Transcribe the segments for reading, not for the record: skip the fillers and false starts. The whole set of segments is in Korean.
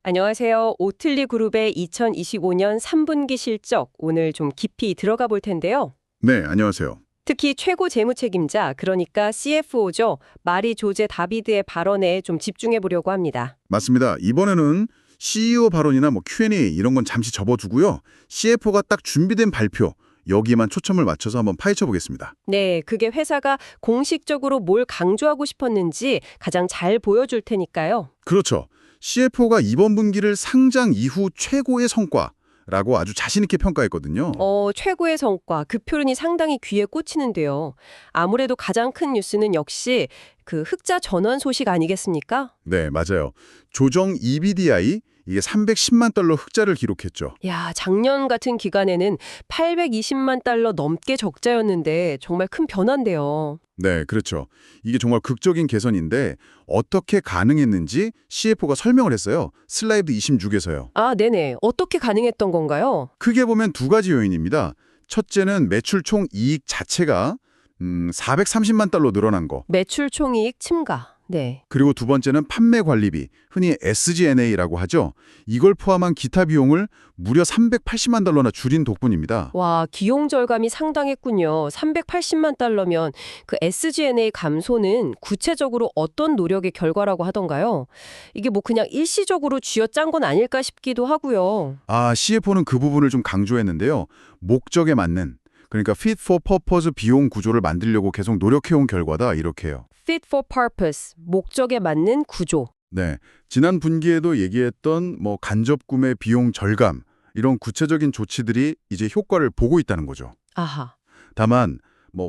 안녕하세요. 오틀리 그룹의 2025년 3분기 실적 오늘 좀 깊이 들어가 볼 텐데요. 네, 안녕하세요. 특히 최고 재무 책임자, 그러니까 CFO죠. 마리 조제 다비드의 발언에 좀 집중해 보려고 합니다. 맞습니다. 이번에는 CEO 발언이나 Q&A 이런 건 잠시 접어두고요. CFO가 딱 준비된 발표, 여기에만 초점을 맞춰서 한번 파헤쳐 보겠습니다. 네, 그게 회사가 공식적으로 뭘 강조하고 싶었는지 가장 잘 보여줄 테니까요. 그렇죠. CFO가 이번 분기를 상장 이후 최고의 성과라고 아주 자신 있게 평가했거든요. 최고의 성과, 그 표현이 상당히 귀에 꽂히는데요. 아무래도 가장 큰 뉴스는 역시 그 흑자 전환 소식 아니겠습니까? 네, 맞아요. 조정 EBDI 이게 310만 달러 흑자를 기록했죠. 야, 작년 같은 기간에는 820만 달러 넘게 적자였는데 정말 큰 변화인데요. 네, 그렇죠. 이게 정말 극적인 개선인데 어떻게 가능했는지 CFO가 설명을 했어요. 슬라이드 26에서요. 아, 네네. 어떻게 가능했던 건가요? 크게 보면 두 가지 요인입니다. 첫째는 매출 총 이익 자체가 430만 달러 늘어난 거. 매출 총이익 침가. 네. 그리고 두 번째는 판매 관리비, 흔히 SG&A라고 하죠. 이걸 포함한 기타 비용을 무려 380만 달러나 줄인 덕분입니다. 와, 기용 절감이 상당했군요. 380만 달러면 그 SG&A 감소는 구체적으로 어떤 노력의 결과라고 하던가요? 이게 뭐 그냥 일시적으로 쥐어짠 건 아닐까 싶기도 하고요. CFO는 그 부분을 좀 강조했는데요. 목적에 맞는, 그러니까 fit for purpose 비용 구조를 만들려고 계속 노력해온 결과다 이렇게요. Fit for purpose, 목적에 맞는 구조. 네, 지난 분기에도 얘기했던 간접 구매 비용 절감 이런 구체적인 조치들이 이제 효과를 보고 있다는 거죠. 아하. 다만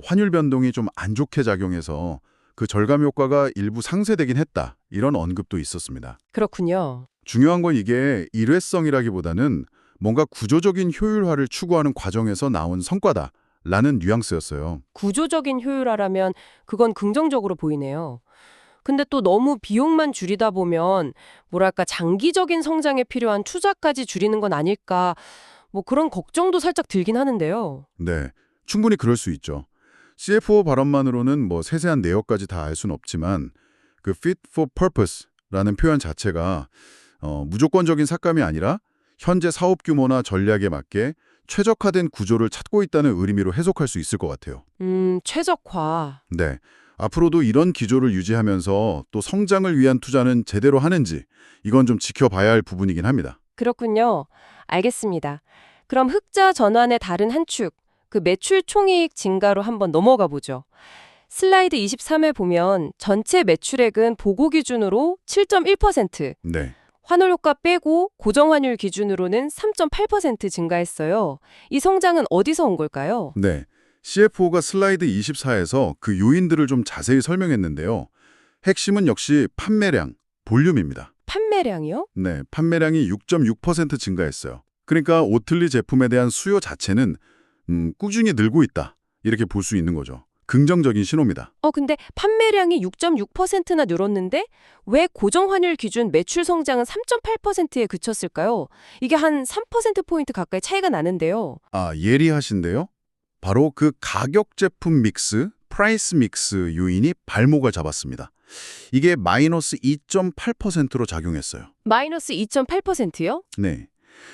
환율 변동이 좀 안 좋게 작용해서 그 절감 효과가 일부 상쇄되긴 했다 이런 언급도 있었습니다. 그렇군요. 중요한 건 이게 일회성이라기보다는 뭔가 구조적인 효율화를 추구하는 과정에서 나온 성과다라는 뉘앙스였어요. 구조적인 효율화라면 그건 긍정적으로 보이네요. 근데 또 너무 비용만 줄이다 보면 뭐랄까 장기적인 성장에 필요한 투자까지 줄이는 건 아닐까 뭐 그런 걱정도 살짝 들긴 하는데요. 네, 충분히 그럴 수 있죠. CFO 발언만으로는 세세한 내역까지 다 알 수는 없지만 그 fit for purpose라는 표현 자체가 무조건적인 삭감이 아니라 현재 사업 규모나 전략에 맞게 최적화된 구조를 찾고 있다는 의미로 해석할 수 있을 것 같아요. 최적화. 네, 앞으로도 이런 기조를 유지하면서 또 성장을 위한 투자는 제대로 하는지 이건 좀 지켜봐야 할 부분이긴 합니다. 그렇군요. 알겠습니다. 그럼 흑자 전환의 다른 한 축, 그 매출 총이익 증가로 한번 넘어가 보죠. 슬라이드 23에 보면 전체 매출액은 보고 기준으로 7.1%, 네. 환율 효과 빼고 고정 환율 기준으로는 3.8% 증가했어요. 이 성장은 어디서 온 걸까요? 네. CFO가 슬라이드 24에서 그 요인들을 좀 자세히 설명했는데요. 핵심은 역시 판매량, 볼륨입니다. 판매량이요? 네, 판매량이 6.6% 증가했어요. 그러니까 오틀리 제품에 대한 수요 자체는 꾸준히 늘고 있다. 이렇게 볼 수 있는 거죠. 긍정적인 신호입니다. 근데 판매량이 6.6%나 늘었는데 왜 고정 환율 기준 매출 성장은 3.8%에 그쳤을까요? 이게 한 3%포인트 가까이 차이가 나는데요. 예리하신데요. 바로 그 가격 제품 믹스, 프라이스 믹스 요인이 발목을 잡았습니다. 이게 마이너스 2.8%로 작용했어요. 마이너스 2.8%요? 네.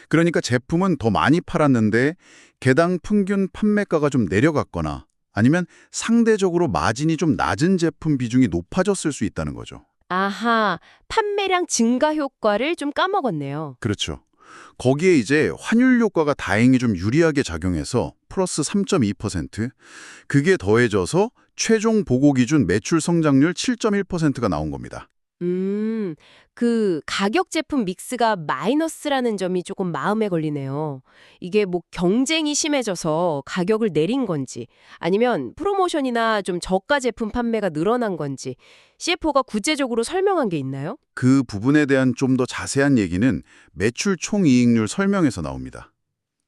그러니까 제품은 더 많이 팔았는데 개당 평균 판매가가 좀 내려갔거나 아니면 상대적으로 마진이 좀 낮은 제품 비중이 높아졌을 수 있다는 거죠. 아하, 판매량 증가 효과를 좀 까먹었네요. 그렇죠. 거기에 이제 환율 효과가 다행히 좀 유리하게 작용해서 플러스 3.2%, 그게 더해져서 최종 보고 기준 매출 성장률 7.1%가 나온 겁니다. 그 가격 제품 믹스가 마이너스라는 점이 조금 마음에 걸리네요. 이게 뭐 경쟁이 심해져서 가격을 내린 건지 아니면 프로모션이나 좀 저가 제품 판매가 늘어난 건지 CFO가 구체적으로 설명한 게 있나요? 그 부분에 대한 좀 더 자세한 얘기는 매출 총이익률 설명에서 나옵니다.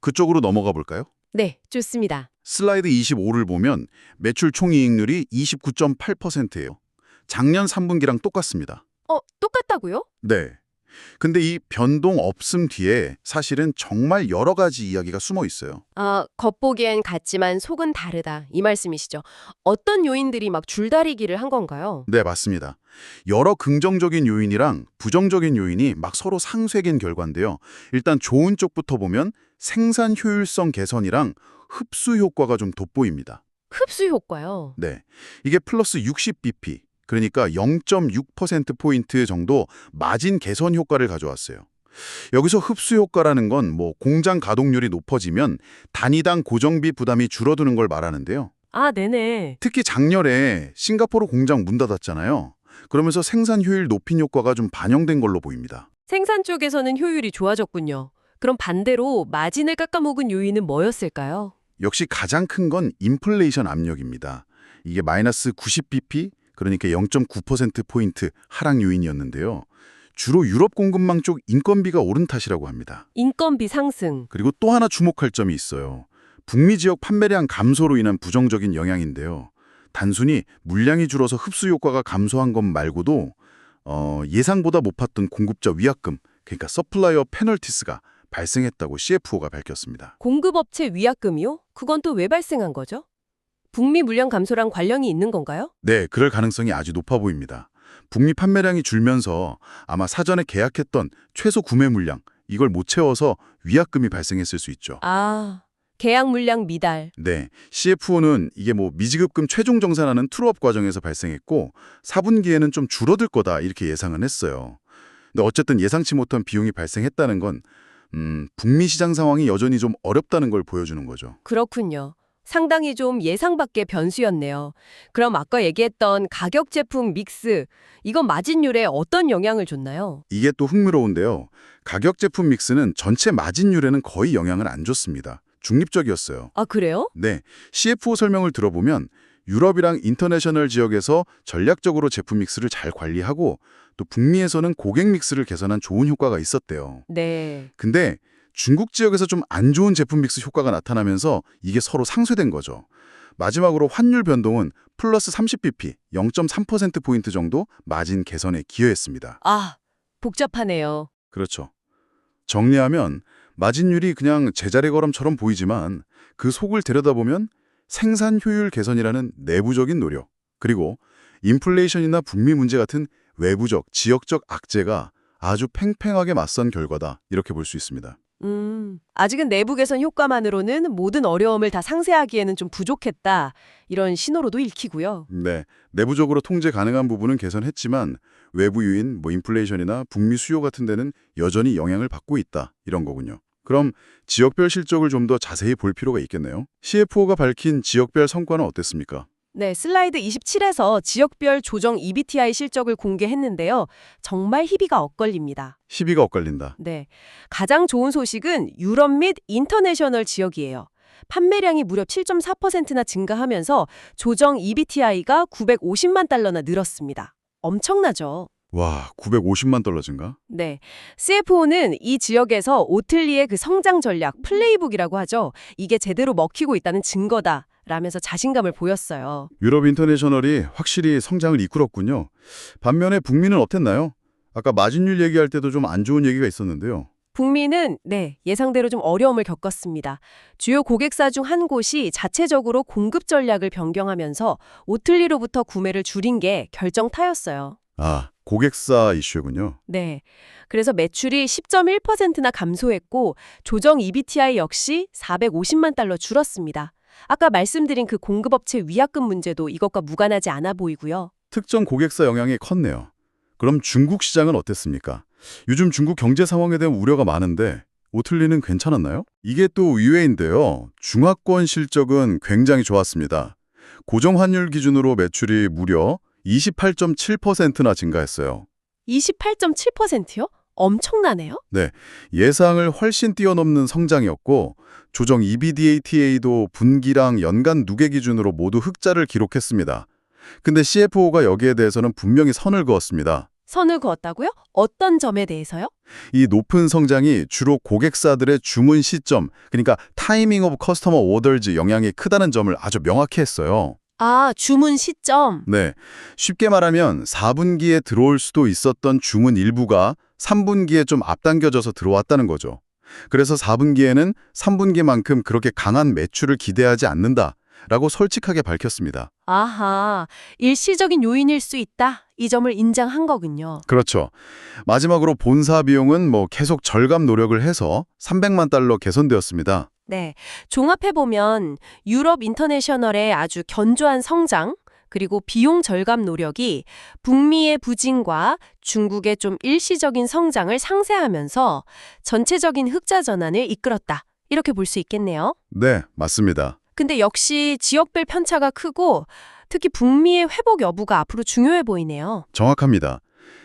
그쪽으로 넘어가 볼까요? 네, 좋습니다. 슬라이드 25를 보면 매출 총이익률이 29.8%예요. 작년 3분기랑 똑같습니다. 똑같다고요? 네. 근데 이 변동 없음 뒤에 사실은 정말 여러 가지 이야기가 숨어 있어요. 아, 겉보기엔 같지만 속은 다르다. 이 말씀이시죠. 어떤 요인들이 막 줄다리기를 한 건가요? 네, 맞습니다. 여러 긍정적인 요인이랑 부정적인 요인이 막 서로 상쇄된 결과인데요. 일단 좋은 쪽부터 보면 생산 효율성 개선이랑 흡수 효과가 좀 돋보입니다. 흡수 효과요. 네, 이게 플러스 60bp, 그러니까 0.6%포인트 정도 마진 개선 효과를 가져왔어요. 여기서 흡수 효과라는 건 뭐 공장 가동률이 높아지면 단위당 고정비 부담이 줄어드는 걸 말하는데요. 아, 네네. 특히 작년에 싱가포르 공장 문 닫았잖아요. 그러면서 생산 효율 높인 효과가 좀 반영된 걸로 보입니다. 생산 쪽에서는 효율이 좋아졌군요. 그럼 반대로 마진을 깎아먹은 요인은 뭐였을까요? 역시 가장 큰 건 인플레이션 압력입니다. 이게 마이너스 90bp, 그러니까 0.9%포인트 하락 요인이었는데요. 주로 유럽 공급망 쪽 인건비가 오른 탓이라고 합니다. 인건비 상승. 그리고 또 하나 주목할 점이 있어요. 북미 지역 판매량 감소로 인한 부정적인 영향인데요. 단순히 물량이 줄어서 흡수 효과가 감소한 것 말고도 예상보다 못 봤던 공급자 위약금, 그러니까 서플라이어 페널티스가 발생했다고 CFO가 밝혔습니다. 공급업체 위약금이요? 그건 또 왜 발생한 거죠? 북미 물량 감소랑 관련이 있는 건가요? 네, 그럴 가능성이 아주 높아 보입니다. 북미 판매량이 줄면서 아마 사전에 계약했던 최소 구매 물량, 이걸 못 채워서 위약금이 발생했을 수 있죠. 아, 계약 물량 미달. 네, CFO는 이게 뭐 미지급금 최종 정산하는 트루업 과정에서 발생했고 4분기에는 좀 줄어들 거다 이렇게 예상은 했어요. 근데 어쨌든 예상치 못한 비용이 발생했다는 건 북미 시장 상황이 여전히 좀 어렵다는 걸 보여주는 거죠. 그렇군요. 상당히 좀 예상 밖의 변수였네요. 그럼 아까 얘기했던 가격 제품 믹스, 이건 마진율에 어떤 영향을 줬나요? 이게 또 흥미로운데요. 가격 제품 믹스는 전체 마진율에는 거의 영향을 안 줬습니다. 중립적이었어요. 아, 그래요? 네, CFO 설명을 들어보면 유럽이랑 인터내셔널 지역에서 전략적으로 제품 믹스를 잘 관리하고 또 북미에서는 고객 믹스를 개선한 좋은 효과가 있었대요. 네. 근데 중국 지역에서 좀 안 좋은 제품 믹스 효과가 나타나면서 이게 서로 상쇄된 거죠. 마지막으로 환율 변동은 플러스 30bp, 0.3%포인트 정도 마진 개선에 기여했습니다. 아, 복잡하네요. 그렇죠. 정리하면 마진율이 그냥 제자리 걸음처럼 보이지만 그 속을 들여다보면 생산 효율 개선이라는 내부적인 노력, 그리고 인플레이션이나 북미 문제 같은 외부적, 지역적 악재가 아주 팽팽하게 맞선 결과다 이렇게 볼 수 있습니다. 아직은 내부 개선 효과만으로는 모든 어려움을 다 상쇄하기에는 좀 부족했다. 이런 신호로도 읽히고요. 네, 내부적으로 통제 가능한 부분은 개선했지만 외부 요인, 뭐 인플레이션이나 북미 수요 같은 데는 여전히 영향을 받고 있다 이런 거군요. 그럼 지역별 실적을 좀 더 자세히 볼 필요가 있겠네요. CFO가 밝힌 지역별 성과는 어땠습니까? 네, 슬라이드 27에서 지역별 조정 EBTI 실적을 공개했는데요. 정말 희비가 엇갈립니다. 시비가 엇갈린다. 네, 가장 좋은 소식은 유럽 및 인터내셔널 지역이에요. 판매량이 무려 7.4%나 증가하면서 조정 EBTI가 950만 달러나 늘었습니다. 엄청나죠? 와, 950만 달러 증가? 네, CFO는 이 지역에서 오틀리의 그 성장 전략, 플레이북이라고 하죠. 이게 제대로 먹히고 있다는 증거다. 라면서 자신감을 보였어요. 유럽 인터내셔널이 확실히 성장을 이끌었군요. 반면에 북미는 어땠나요? 아까 마진율 얘기할 때도 좀 안 좋은 얘기가 있었는데요. 북미는 예상대로 좀 어려움을 겪었습니다. 주요 고객사 중 한 곳이 자체적으로 공급 전략을 변경하면서 오틀리로부터 구매를 줄인 게 결정타였어요. 아, 고객사 이슈군요. 네. 그래서 매출이 10.1%나 감소했고 조정 EBTI 역시 450만 달러 줄었습니다. 아까 말씀드린 그 공급업체 위약금 문제도 이것과 무관하지 않아 보이고요. 특정 고객사 영향이 컸네요. 그럼 중국 시장은 어땠습니까? 요즘 중국 경제 상황에 대한 우려가 많은데 오틀리는 괜찮았나요? 이게 또 의외인데요. 중화권 실적은 굉장히 좋았습니다. 고정 환율 기준으로 매출이 무려 28.7%나 증가했어요. 28.7%요? 엄청나네요? 네, 예상을 훨씬 뛰어넘는 성장이었고 조정 EBITDA도 분기랑 연간 누계 기준으로 모두 흑자를 기록했습니다. 근데 CFO가 여기에 대해서는 분명히 선을 그었습니다. 선을 그었다고요? 어떤 점에 대해서요? 이 높은 성장이 주로 고객사들의 주문 시점, 그러니까 타이밍 오브 커스터머 오더즈 영향이 크다는 점을 아주 명확히 했어요. 아, 주문 시점. 네, 쉽게 말하면 4분기에 들어올 수도 있었던 주문 일부가 3분기에 좀 앞당겨져서 들어왔다는 거죠. 그래서 4분기에는 3분기만큼 그렇게 강한 매출을 기대하지 않는다라고 솔직하게 밝혔습니다. 아하, 일시적인 요인일 수 있다. 이 점을 인정한 거군요. 그렇죠. 마지막으로 본사 비용은 계속 절감 노력을 해서 300만 달러 개선되었습니다. 네, 종합해보면 유럽 인터내셔널의 아주 견조한 성장, 그리고 비용 절감 노력이 북미의 부진과 중국의 좀 일시적인 성장을 상쇄하면서 전체적인 흑자 전환을 이끌었다. 이렇게 볼 수 있겠네요. 네, 맞습니다. 근데 역시 지역별 편차가 크고 특히 북미의 회복 여부가 앞으로 중요해 보이네요. 정확합니다.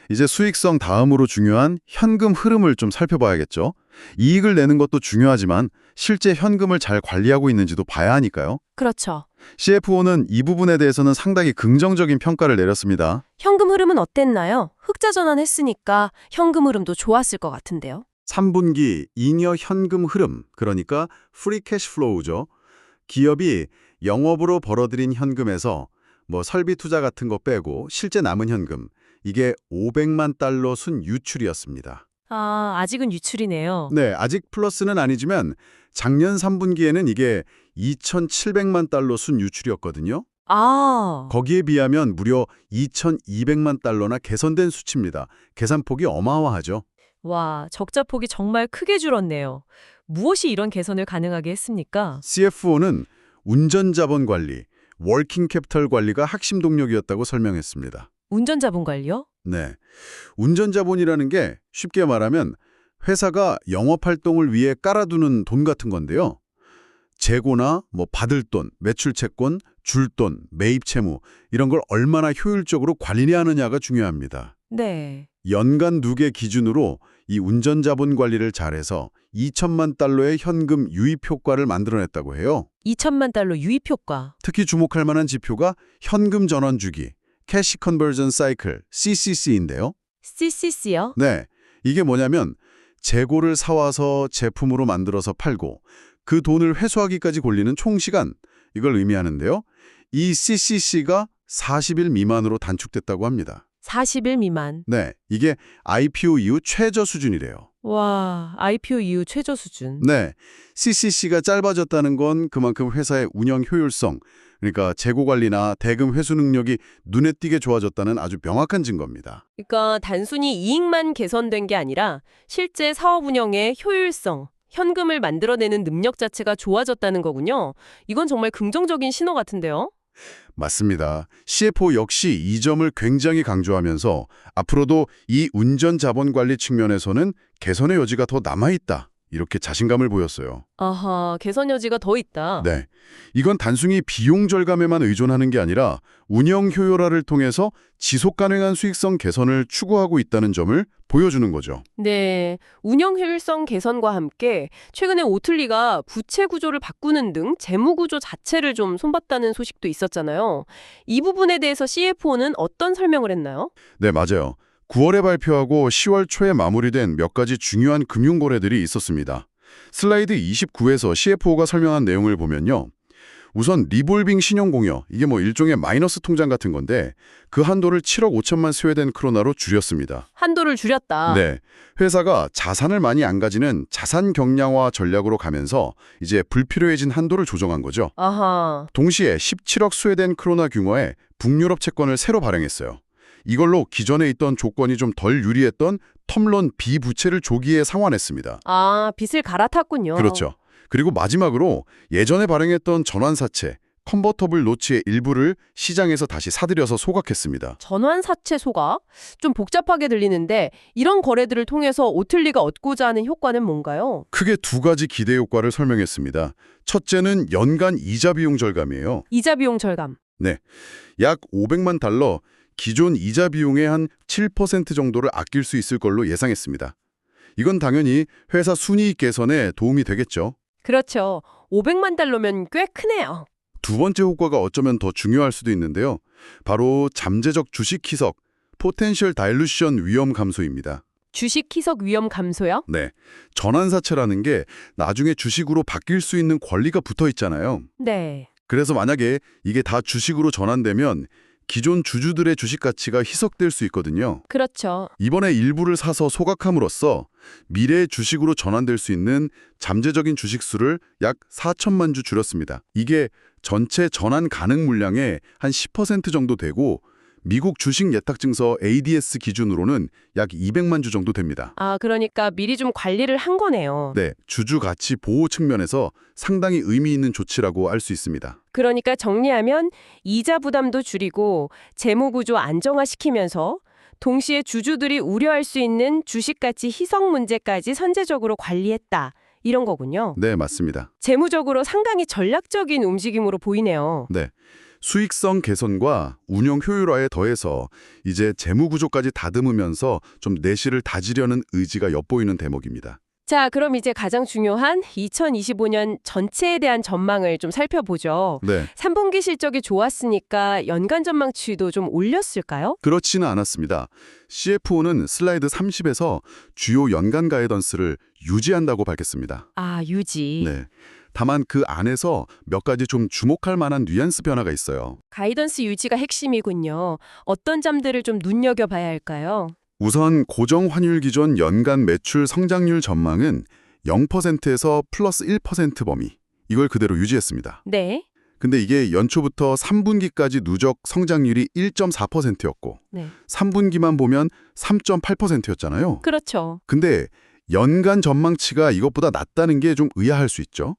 이제 수익성 다음으로 중요한 현금 흐름을 좀 살펴봐야겠죠. 이익을 내는 것도 중요하지만 실제 현금을 잘 관리하고 있는지도 봐야 하니까요. 그렇죠. CFO는 이 부분에 대해서는 상당히 긍정적인 평가를 내렸습니다. 현금 흐름은 어땠나요? 흑자 전환했으니까 현금 흐름도 좋았을 것 같은데요. 3분기 잉여 현금 흐름, 그러니까 프리 캐시 플로우죠. 기업이 영업으로 벌어들인 현금에서 설비 투자 같은 거 빼고 실제 남은 현금, 이게 500만 달러 순 유출이었습니다. 아, 아직은 유출이네요. 네, 아직 플러스는 아니지만 작년 3분기에는 이게 2,700만 달러 순 유출이었거든요. 아, 거기에 비하면 무려 2,200만 달러나 개선된 수치입니다. 계산폭이 어마어마하죠. 와, 적자폭이 정말 크게 줄었네요. 무엇이 이런 개선을 가능하게 했습니까? CFO는 운전자본 관리, 워킹 캐피털 관리가 핵심 동력이었다고 설명했습니다. 운전자본 관리요? 네, 운전자본이라는 게 쉽게 말하면 회사가 영업활동을 위해 깔아두는 돈 같은 건데요. 재고나 받을 돈, 매출 채권, 줄 돈, 매입 채무 이런 걸 얼마나 효율적으로 관리하느냐가 중요합니다. 네. 연간 누계 기준으로 이 운전자본 관리를 잘해서 2천만 달러의 현금 유입 효과를 만들어냈다고 해요. 2천만 달러 유입 효과. 특히 주목할 만한 지표가 현금 전환 주기, 캐시 컨버전 사이클, CCC인데요. CCC요? 네, 이게 뭐냐면 재고를 사와서 제품으로 만들어서 팔고 그 돈을 회수하기까지 걸리는 총시간, 이걸 의미하는데요. 이 CCC가 40일 미만으로 단축됐다고 합니다. 40일 미만. 네, 이게 IPO 이후 최저 수준이래요. 와, IPO 이후 최저 수준. 네, CCC가 짧아졌다는 건 그만큼 회사의 운영 효율성, 그러니까 재고 관리나 대금 회수 능력이 눈에 띄게 좋아졌다는 아주 명확한 증거입니다. 그러니까 단순히 이익만 개선된 게 아니라 실제 사업 운영의 효율성, 현금을 만들어내는 능력 자체가 좋아졌다는 거군요. 이건 정말 긍정적인 신호 같은데요. 맞습니다. CFO 역시 이 점을 굉장히 강조하면서 앞으로도 이 운전 자본 관리 측면에서는 개선의 여지가 더 남아있다. 이렇게 자신감을 보였어요. 아하, 개선 여지가 더 있다. 네, 이건 단순히 비용 절감에만 의존하는 게 아니라 운영 효율화를 통해서 지속 가능한 수익성 개선을 추구하고 있다는 점을 보여주는 거죠. 네, 운영 효율성 개선과 함께 최근에 오틀리가 부채 구조를 바꾸는 등 재무 구조 자체를 좀 손봤다는 소식도 있었잖아요. 이 부분에 대해서 CFO는 어떤 설명을 했나요? 네, 맞아요. 9월에 발표하고 10월 초에 마무리된 몇 가지 중요한 금융 거래들이 있었습니다. 슬라이드 29에서 CFO가 설명한 내용을 보면요. 우선 리볼빙 신용공여, 이게 일종의 마이너스 통장 같은 건데 그 한도를 7억 5천만 스웨덴 크로나로 줄였습니다. 한도를 줄였다. 네, 회사가 자산을 많이 안 가지는 자산 경량화 전략으로 가면서 이제 불필요해진 한도를 조정한 거죠. 아하. 동시에 17억 스웨덴 크로나 규모의 북유럽 채권을 새로 발행했어요. 이걸로 기존에 있던 조건이 좀 덜 유리했던 텀론 비부채를 조기에 상환했습니다. 아, 빚을 갈아탔군요. 그렇죠. 그리고 마지막으로 예전에 발행했던 전환사채, 컨버터블 노츠의 일부를 시장에서 다시 사들여서 소각했습니다. 전환사채 소각? 좀 복잡하게 들리는데 이런 거래들을 통해서 오틀리가 얻고자 하는 효과는 뭔가요? 크게 두 가지 기대 효과를 설명했습니다. 첫째는 연간 이자 비용 절감이에요. 이자 비용 절감. 네, 약 500만 달러, 기존 이자 비용의 한 7% 정도를 아낄 수 있을 걸로 예상했습니다. 이건 당연히 회사 순이익 개선에 도움이 되겠죠. 그렇죠. 500만 달러면 꽤 크네요. 두 번째 효과가 어쩌면 더 중요할 수도 있는데요. 바로 잠재적 주식 희석, 포텐셜 다일루션 위험 감소입니다. 주식 희석 위험 감소요? 네, 전환사채라는 게 나중에 주식으로 바뀔 수 있는 권리가 붙어 있잖아요. 네. 그래서 만약에 이게 다 주식으로 전환되면 기존 주주들의 주식 가치가 희석될 수 있거든요. 그렇죠. 이번에 일부를 사서 소각함으로써 미래의 주식으로 전환될 수 있는 잠재적인 주식 수를 약 4천만 주 줄였습니다. 이게 전체 전환 가능 물량의 한 10% 정도 되고 미국 주식 예탁증서 ADS 기준으로는 약 200만 주 정도 됩니다. 아, 그러니까 미리 좀 관리를 한 거네요. 네, 주주 가치 보호 측면에서 상당히 의미 있는 조치라고 알 수 있습니다. 그러니까 정리하면 이자 부담도 줄이고 재무 구조 안정화시키면서 동시에 주주들이 우려할 수 있는 주식 가치 희석 문제까지 선제적으로 관리했다. 이런 거군요. 네, 맞습니다. 재무적으로 상당히 전략적인 움직임으로 보이네요. 네. 수익성 개선과 운영 효율화에 더해서 이제 재무 구조까지 다듬으면서 좀 내실을 다지려는 의지가 엿보이는 대목입니다. 자, 그럼 이제 가장 중요한 2025년 전체에 대한 전망을 좀 살펴보죠. 네. 3분기 실적이 좋았으니까 연간 전망치도 좀 올렸을까요? 그렇지는 않았습니다. CFO는 슬라이드 30에서 주요 연간 가이던스를 유지한다고 밝혔습니다. 아, 유지. 네. 다만 그 안에서 몇 가지 좀 주목할 만한 뉘앙스 변화가 있어요. 가이던스 유지가 핵심이군요. 어떤 점들을 좀 눈여겨봐야 할까요? 우선 고정 환율 기존 연간 매출 성장률 전망은 0%에서 플러스 1% 범위. 이걸 그대로 유지했습니다. 네. 근데 이게 연초부터 3분기까지 누적 성장률이 1.4%였고 네. 3분기만 보면 3.8%였잖아요. 그렇죠. 근데 연간 전망치가 이것보다 낮다는 게 좀 의아할 수 있죠.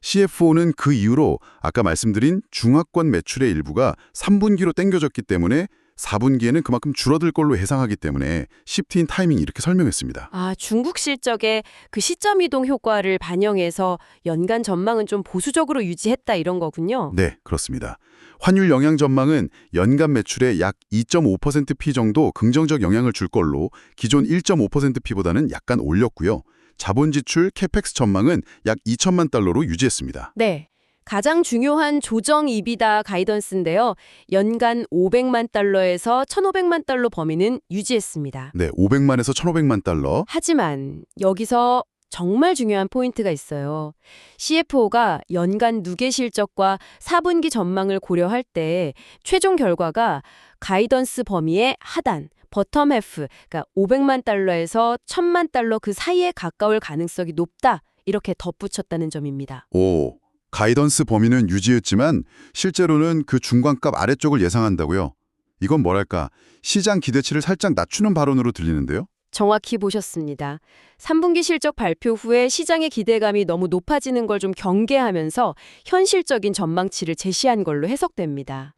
CFO는 그 이후로 아까 말씀드린 중화권 매출의 일부가 3분기로 땡겨졌기 때문에 4분기에는 그만큼 줄어들 걸로 예상하기 때문에 시프트인 타이밍 이렇게 설명했습니다. 아, 중국 실적의 그 시점 이동 효과를 반영해서 연간 전망은 좀 보수적으로 유지했다 이런 거군요. 네, 그렇습니다. 환율 영향 전망은 연간 매출의 약 2.5%피 정도 긍정적 영향을 줄 걸로 기존 1.5%피보다는 약간 올렸고요. 자본 지출 캐펙스 전망은 약 2천만 달러로 유지했습니다. 네. 가장 중요한 조정 이비다 가이던스인데요. 연간 500만 달러에서 1,500만 달러 범위는 유지했습니다. 네, 500만에서 1,500만 달러. 하지만 여기서 정말 중요한 포인트가 있어요. CFO가 연간 누계 실적과 4분기 전망을 고려할 때 최종 결과가 가이던스 범위의 하단, 버텀 F, 그러니까 500만 달러에서 1,000만 달러 그 사이에 가까울 가능성이 높다. 이렇게 덧붙였다는 점입니다. 오, 가이던스 범위는 유지했지만 실제로는 그 중간값 아래쪽을 예상한다고요? 이건 뭐랄까, 시장 기대치를 살짝 낮추는 발언으로 들리는데요? 정확히 보셨습니다. 3분기 실적 발표 후에 시장의 기대감이 너무 높아지는 걸 좀 경계하면서 현실적인 전망치를 제시한 걸로 해석됩니다.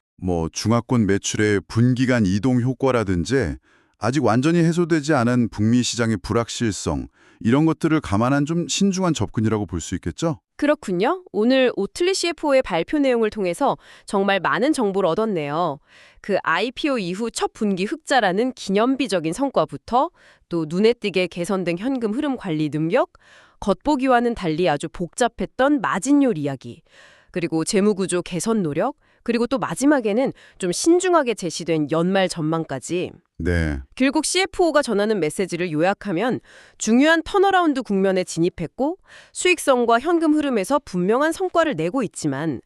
중화권 매출의 분기간 이동 효과라든지 아직 완전히 해소되지 않은 북미 시장의 불확실성, 이런 것들을 감안한 좀 신중한 접근이라고 볼 수 있겠죠? 그렇군요. 오늘 오틀리 CFO의 발표 내용을 통해서 정말 많은 정보를 얻었네요. 그 IPO 이후 첫 분기 흑자라는 기념비적인 성과부터 또 눈에 띄게 개선된 현금 흐름 관리 능력, 겉보기와는 달리 아주 복잡했던 마진율 이야기, 그리고 재무구조 개선 노력, 그리고 또 마지막에는 좀 신중하게 제시된 연말 전망까지. 네. 결국 CFO가 전하는 메시지를 요약하면 중요한 턴어라운드 국면에 진입했고 수익성과 현금 흐름에서 분명한 성과를 내고 있지만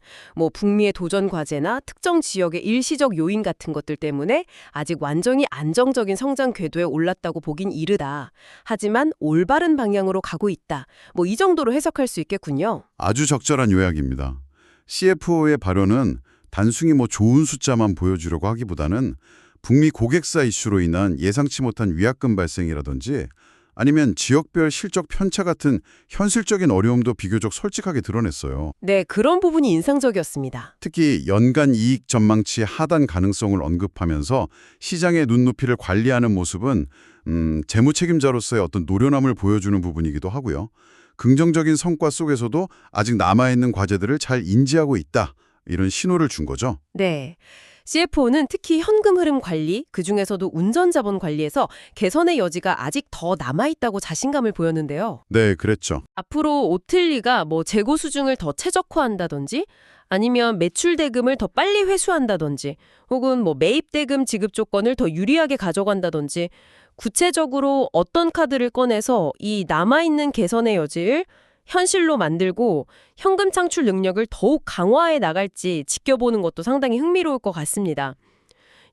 북미의 도전 과제나 특정 지역의 일시적 요인 같은 것들 때문에 아직 완전히 안정적인 성장 궤도에 올랐다고 보긴 이르다. 하지만 올바른 방향으로 가고 있다. 이 정도로 해석할 수 있겠군요. 아주 적절한 요약입니다. CFO의 발언은 단순히 좋은 숫자만 보여주려고 하기보다는 북미 고객사 이슈로 인한 예상치 못한 위약금 발생이라든지 아니면 지역별 실적 편차 같은 현실적인 어려움도 비교적 솔직하게 드러냈어요. 네, 그런 부분이 인상적이었습니다. 특히 연간 이익 전망치 하단 가능성을 언급하면서 시장의 눈높이를 관리하는 모습은 재무 책임자로서의 어떤 노련함을 보여주는 부분이기도 하고요. 긍정적인 성과 속에서도 아직 남아있는 과제들을 잘 인지하고 있다. 이런 신호를 준 거죠. 네. CFO는 특히 현금 흐름 관리, 그중에서도 운전자본 관리에서 개선의 여지가 아직 더 남아있다고 자신감을 보였는데요. 네, 그랬죠. 앞으로 오틀리가 재고 수준을 더 최적화한다든지 아니면 매출 대금을 더 빨리 회수한다든지 혹은 매입 대금 지급 조건을 더 유리하게 가져간다든지 구체적으로 어떤 카드를 꺼내서 이 남아있는 개선의 여지를 현실로 만들고 현금 창출 능력을 더욱 강화해 나갈지 지켜보는 것도 상당히 흥미로울 것 같습니다.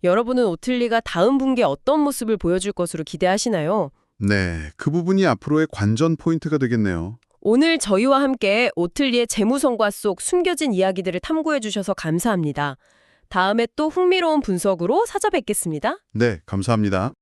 여러분은 오틀리가 다음 분기에 어떤 모습을 보여줄 것으로 기대하시나요? 네, 그 부분이 앞으로의 관전 포인트가 되겠네요. 오늘 저희와 함께 오틀리의 재무성과 속 숨겨진 이야기들을 탐구해 주셔서 감사합니다. 다음에 또 흥미로운 분석으로 찾아뵙겠습니다. 네, 감사합니다.